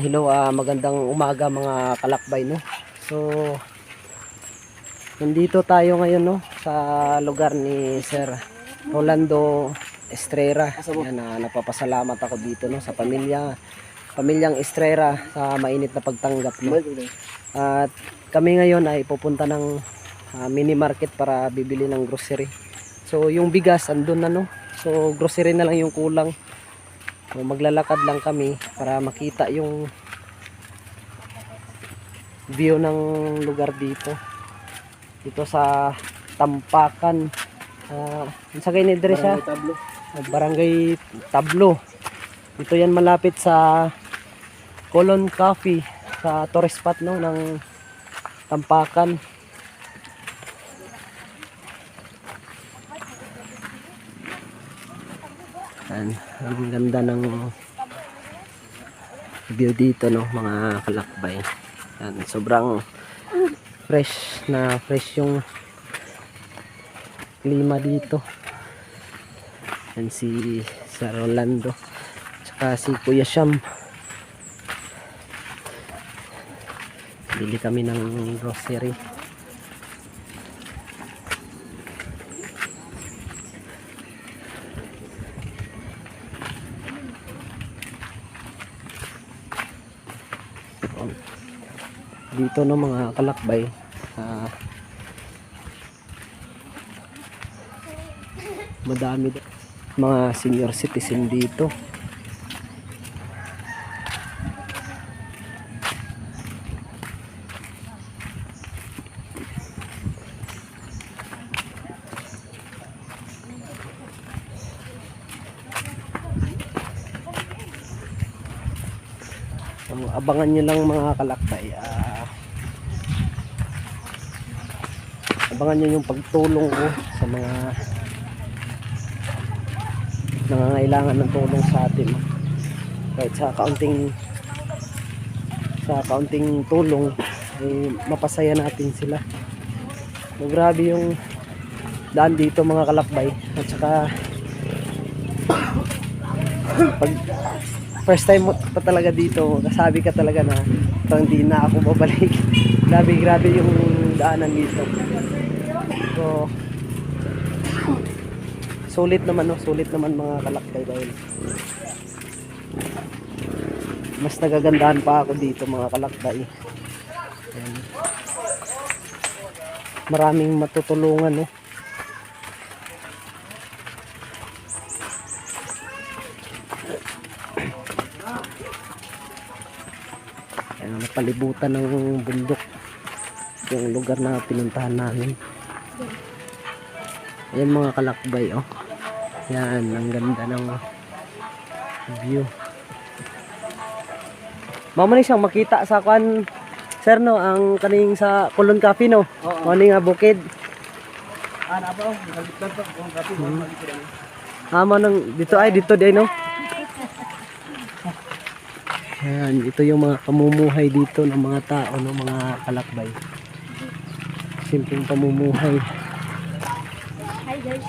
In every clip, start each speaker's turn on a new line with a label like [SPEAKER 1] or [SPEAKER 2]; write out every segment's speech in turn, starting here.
[SPEAKER 1] Hello, magandang umaga mga kalakbay, no. So nandito tayo ngayon, no, sa lugar ni Sir Rolando Estrera. Yan, napapasalamat ako dito, no, sa pamilyang Estrera sa mainit na pagtanggap, no. At kami ngayon ay pupunta ng mini market para bibili ng grocery. So yung bigas andun na, no. So grocery na lang yung kulang. So, maglalakad lang kami para makita yung view ng lugar dito sa Tampakan, sa kay Nedre siya, Barangay Tablo. Ito yan malapit sa Colon Coffee, sa tourist spot, no, ng Tampakan. Ang ganda ng view dito, no, mga kalakbay. Yan, sobrang fresh yung klima dito. Yan si Sir Rolando tsaka si Kuya Sham. Bili kami ng grocery. Dito, no, mga kalakbay, madami mga senior citizen dito. So, abangan nyo lang mga kalakbay, abangan nyo yung pagtulong ko sa mga nangangailangan ng tulong sa atin. Kahit sa kaunting tulong ay mapasaya natin sila. So, grabe yung daan dito mga kalakbay. At saka pag first time mo pa talaga dito, sabi ka talaga na parang di na ako babalik. Grabe yung daanan dito. So sulit naman mga kalakbay, dahil mas nagagandahan pa ako dito mga kalakbay. Ayan. Maraming matutulungan, no. Ayan, napalibutan ng bundok yung lugar na pinuntahan namin. Ayan mga kalakbay, oh. Yan, ang ganda ng view. Mamani siyang makita sa kwan, sir, no, ang kaning sa Colon Coffee, no. Mani nga bukid.
[SPEAKER 2] Ano ba? Nagalitan pa Colon Coffee.
[SPEAKER 1] Dito din, no. Yan, ito yung mga pamumuhay dito ng mga tao, no, mga kalakbay. Simpleng pamumuhay.
[SPEAKER 3] Hi guys.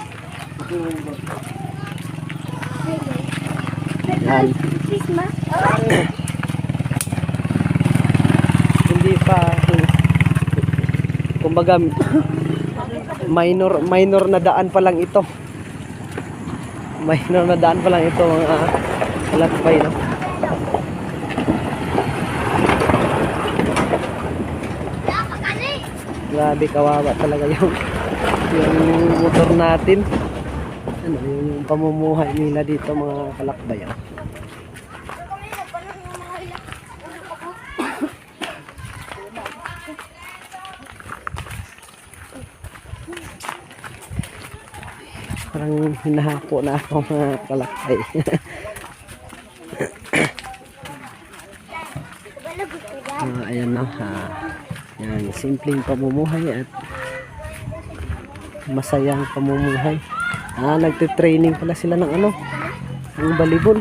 [SPEAKER 1] Yan.
[SPEAKER 3] Christmas.
[SPEAKER 1] Hindi pa, kumbaga minor na daan pa lang ito. Minor na daan pa lang ito mga kalakbay, no. Grabe, kawawa talaga yung motor natin. Ano yung pamumuhay nila dito mga kalakbay, oh. Parang hinahako na ako mga kalakbay. Ayan, no, yan, simpleng pamumuhay at masayang pamumuhay. Nagte-training pala sila ng ano, ng volleyball.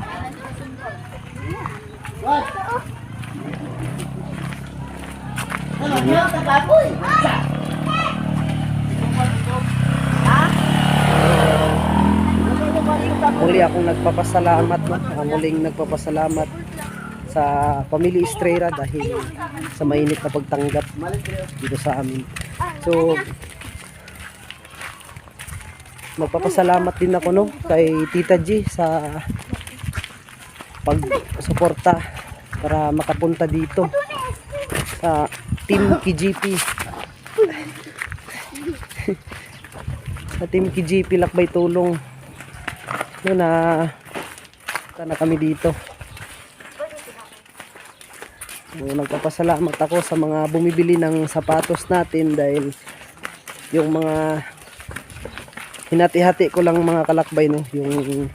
[SPEAKER 1] Muli akong nagpapasalamat, no? Muling nagpapasalamat sa Pamilya Estrera dahil sa mainit na pagtanggap dito sa amin. So magpapasalamat din ako no kay Tita G sa pagsuporta para makapunta dito sa Team KGP. Sa Team KGP Lakbay Tulong. No na kami dito. So, nagpapasalamat ako sa mga bumibili ng sapatos natin dahil yung mga hinati-hati ko lang mga kalakbay no, yung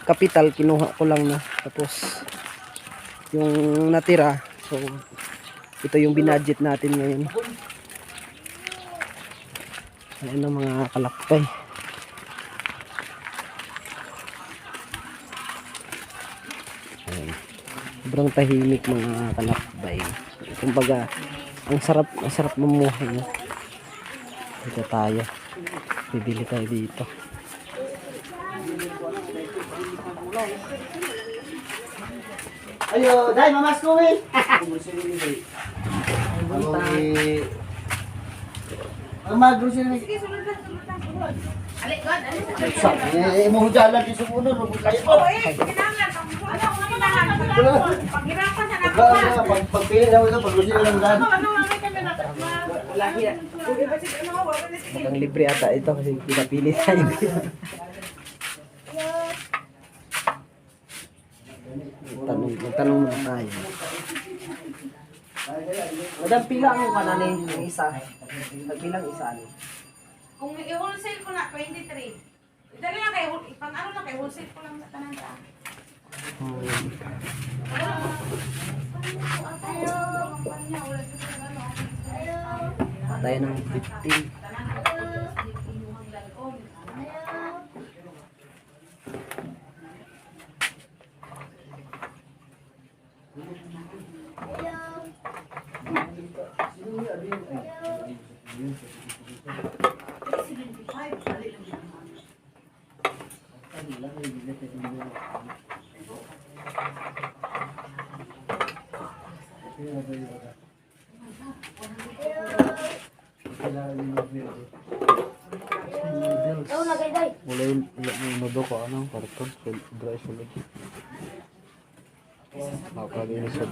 [SPEAKER 1] kapital kinuha ko lang no, tapos yung natira, so ito yung binudget natin ngayon. Ayan na mga kalakbay. Ayan. Sobrang tahimik mga kalakbay. Kumbaga ang sarap mamuhay no? Dito tayo, bibili tayo dito.
[SPEAKER 2] Ayo, dai mamas ko eh. Ang mag-grocery na. Eh, mo jalan di sumunod, mo kayo. Pagpili daw ito, pag-grocery lang dyan.
[SPEAKER 1] Mukhang libre ata ito kasi pinapili tayo. Magtanong muna tayo. Madam, pila ang kananin yung isa? Nagpilang isa ano?
[SPEAKER 4] Kung i-wholesale ko na, 23. Dali lang kayo, pang-ano na kayo, wholesale ko lang sa tanan sa.
[SPEAKER 1] Tayo ng 15.
[SPEAKER 2] Mulai nudo ko ano, karton, dry solid. Makalinisod.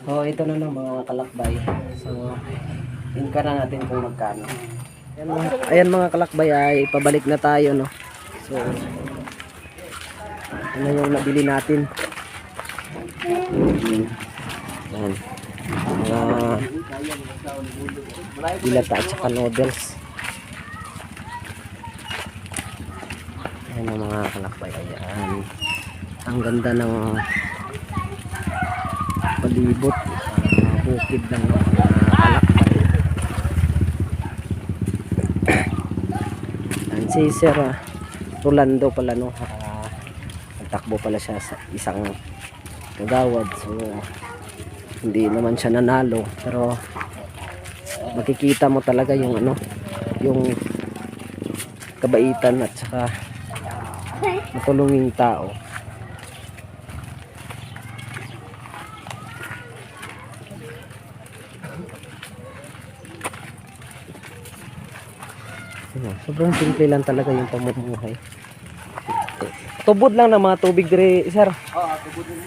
[SPEAKER 1] So ito na lang mga kalakbay. So inka na natin kung magkano. Ayan mga kalakbay ay pabalik na tayo no. So ano yung nabili natin? Ayan. Mga dilata at saka noodles. Ayan ang mga kalakbay. Ayan. Ang ganda ng palibot, bukid ng kalakbay. And si Sir Rolando pala no, nagtakbo pala siya sa isang kagawad, so hindi naman siya nanalo, pero makikita mo talaga yung ano, yung kabaitan at saka matulunging tao. Sobrang simple lang talaga yung pamumuhay. Tubod lang ng mga tubig dire, sir.
[SPEAKER 2] Oo, tubod din.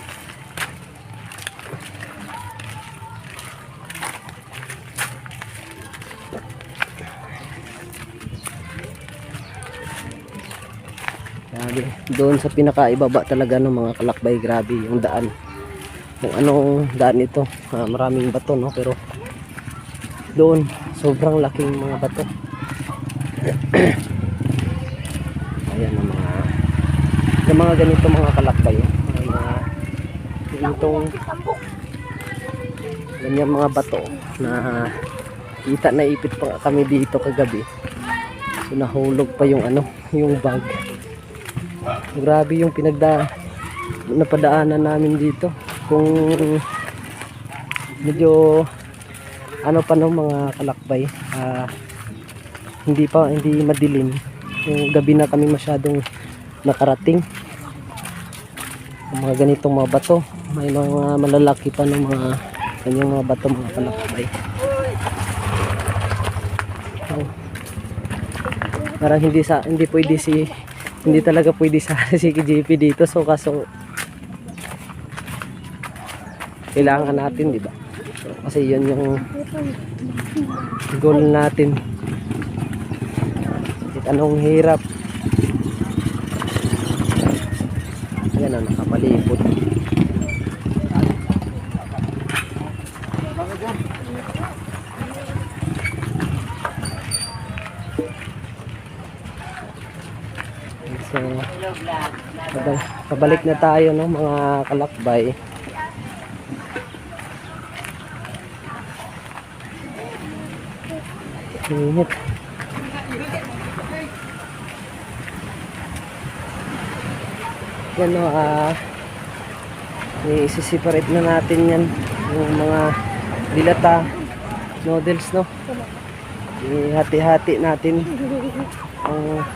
[SPEAKER 1] Grabe. Doon sa pinakaibaba talaga ng mga kalakbay, grabe yung daan. Kung anong daan ito, maraming bato no, pero Doon, sobrang laking mga bato. Ayan ang mga ganito mga kalakbay. Ay ganitong ganyan mga bato na kita na ipit pa kami dito kagabi. So nahulog pa yung yung bag. Grabe yung napadaanan namin dito. Kung medyo pa no mga kalakbay, hindi madilim. Yung gabi na kami masyadong nakarating. Yung mga ganitong mga bato, may mga malalaki pa ng mga kanyang mga bato mga kalakbay. So, parang hindi talaga pwede sa si JP dito. So kaso kailangan natin, di ba? So, kasi yun yung goal natin. Kahit anong hirap. Yan ang nakapalipot. So, pabalik na tayo no mga kalakbay. Init. Yan no, i-separate na natin yan yung mga dilata noodles no. Ihati-hati natin ang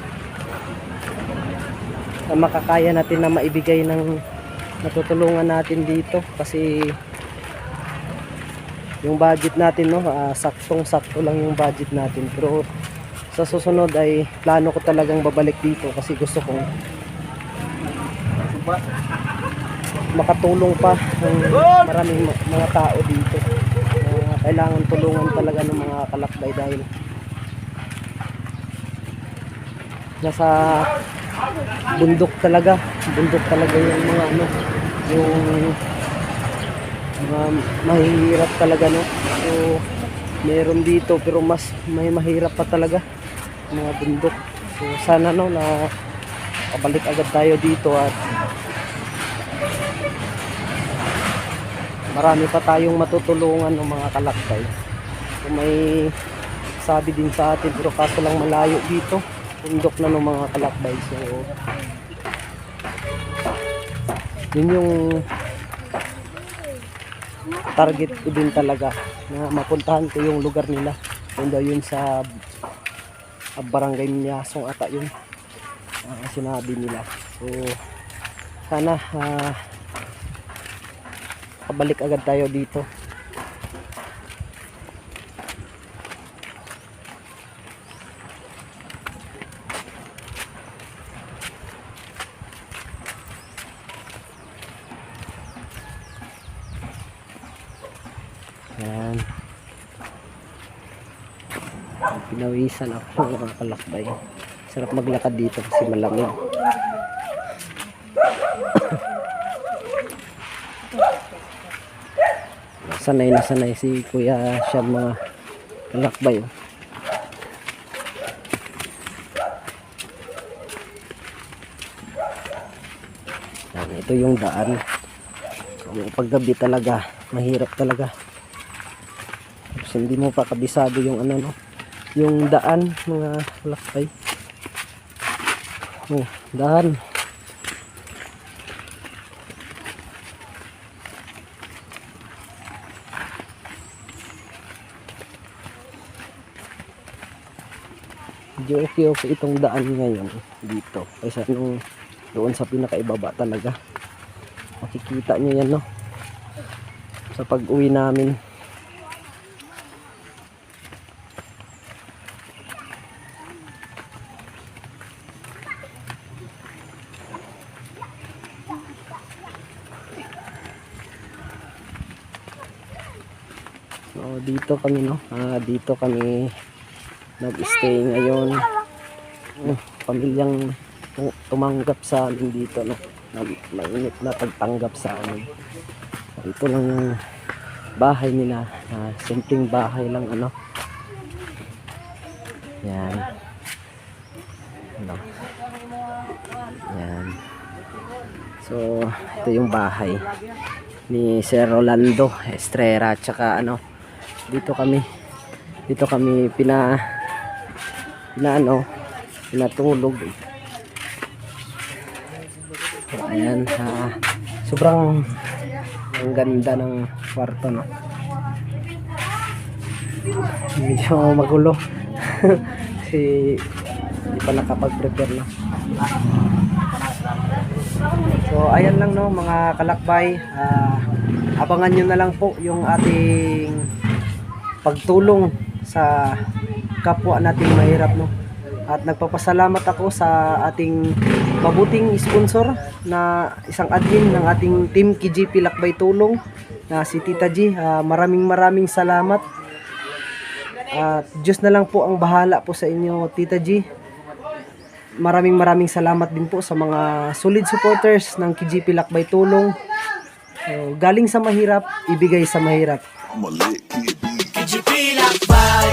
[SPEAKER 1] makakaya natin na maibigay ng natutulungan natin dito kasi yung budget natin no, saktong-sakto lang yung budget natin, pero sa susunod ay plano ko talagang babalik dito kasi gusto kong makatulong pa ng maraming mga tao dito. Kailangan tulungan talaga ng mga kalakbay dahil nasa bundok talaga yung mga yung mahihirap talaga no. So meron dito pero mas may mahirap pa talaga mga bundok. So sana no na pabalik agad tayo dito at marami pa tayong matutulungan ng mga kalakbay. So may sabi din sa atin pero kaso lang malayo dito, bundok na ng mga kalakbay. So yun yung target ko din talaga na mapuntahan ko yung lugar nila. Yun sa barangay Miasong ata yun sinabi nila. So sana pabalik agad tayo dito. Yan. Pinawisan ako mga kalakbay. Sarap maglakad dito kasi malamig. Sanay na sanay si Kuya siya mga kalakbay. Yan, ito yung daan. Yung paggabi talaga mahirap talaga. Tapos hindi mo pa kabisado yung no, yung daan mga kalakbay. Oh, daan. Medyo okay itong daan ngayon dito kaysa nung doon sa pinakaibaba talaga. Makikita nyo yan no sa pag uwi namin. So dito kami no, dito kami nag-stay ngayon. Pamilyang tumanggap sa amin dito no, na mainit na pagtanggap sa amin. Ito lang yung bahay nila, simpleng bahay lang Yan. Ano? Yan. So, ito yung bahay ni Sir Rolando Estrera, tsaka ano, dito kami pinatulog. So, ayan, sobrang ang ganda ng kwarto, no? Medyo magulo kasi hindi pa nakapag-prepare, no? So ayan lang, no, mga kalakbay, abangan nyo na lang po yung ating pagtulong sa kapwa nating mahirap, no? At nagpapasalamat ako sa ating mabuting sponsor na isang admin ng ating team KGP Lakbay Tulong na si Tita G. Maraming salamat. At Diyos na lang po ang bahala po sa inyo, Tita G. Maraming salamat din po sa mga solid supporters ng KGP Lakbay Tulong. So, galing sa mahirap, ibigay sa mahirap.
[SPEAKER 5] KGP Lakbay,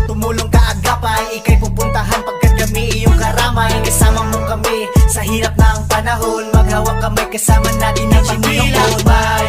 [SPEAKER 5] tumulong ka agapay, ikay pupuntahan pagkat kami iyong karamay. Kasama mo kami sa hirap ng panahon, maghawak kamay kasama natin ang Panginoon. Lakbay,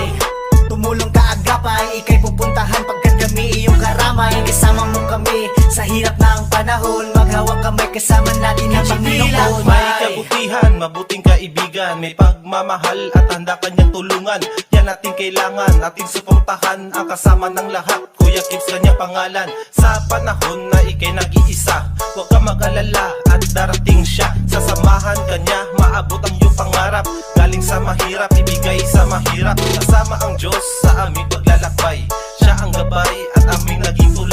[SPEAKER 5] tumulong ka agapay, ikay pupuntahan pagkat kami iyong karamay. Kasama mo kami sa hirap ng panahon, maghawak kamay kasama natin ang Panginoon.
[SPEAKER 6] May kabutihan, mabuting kaibigan, may pagmamahal at handa kanyang tulungan. Yan ating kailangan, ating suportahan ang kasama ng lahat. Kuya Kips kanyang pangalan, sa panahon na ikay nag-iisa, huwag ka mag-alala at darating siya. Sasamahan kanya, maabot ang iyong pangarap. Galing sa mahirap, ibigay sa mahirap. Kasama ang Diyos